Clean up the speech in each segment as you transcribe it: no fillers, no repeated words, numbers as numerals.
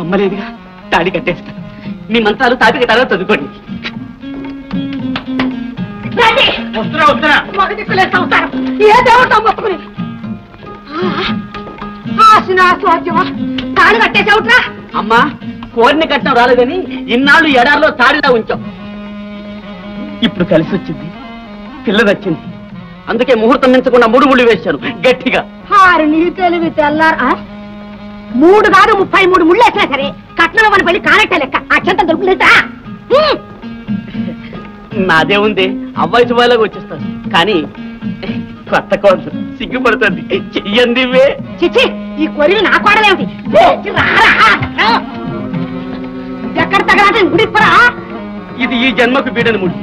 అమ్మలేదుగా, తాళి కట్టేస్తాను. మీ మంత్రాలు తాపిక తర్వాత చదువుకోండి. తాళి కట్టేసావుట్రా? అమ్మా, కోరిని కట్టడం రాలేదని ఇన్నాళ్ళు ఎడారిలో తాడిలా ఉంచాం. ఇప్పుడు కలిసి వచ్చింది, పిల్ల వచ్చింది. అందుకే ముహూర్తం మించకుండా 3 ముళ్ళు వేశాను గట్టిగా. నీ తెలివి తెల్లారా 3 కాదు 33 ముళ్ళు వేసినా సరే కట్నంలో మన పెళ్లి కానట్టే లెక్క. ఆ చెంత దొరుకులేదా? నాదే ఉంది, అవ్వాయి శుభాయిలాగా వచ్చేస్తాను. కానీ కొత్త కోడలు సిగ్గుపడుతుంది. చెయ్యండి. చిచ్చి, ఈ కొరివి నా కోడలేమిటి? ఎక్కడ తగలాట ముడిపరా? ఇది ఈ జన్మకు బీడని ముడి,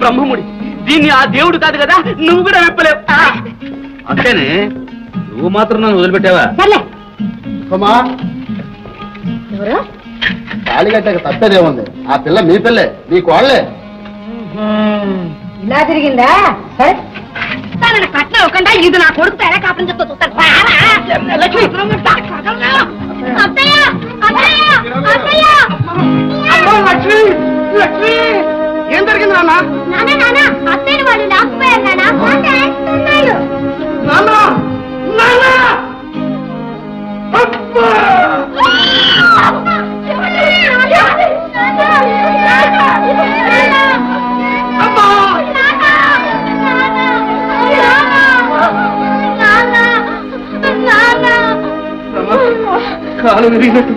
బ్రహ్మముడి. దీన్ని ఆ దేవుడు కాదు కదా, నువ్వు కూడా విప్పలేవు. అంతేనే, నువ్వు మాత్రం నన్ను వదిలిపెట్టావా? సర్లే. ఎవరు తాళిగట్టక తప్పేదేముంది? ఆ పిల్ల మీ పిల్లే, మీ కోళ్లే. ఇలా తిరిగిందా? సరే, తనని కట్నం ఇవ్వకుండా ఇది నా కొడుకు ఎలా కాపురం చెప్తా చూస్తాను. ఏం జరిగింది నాన్న? అత్తయ్య వాళ్ళు లాక్కుపోయారు కాలు విరిగినట్టు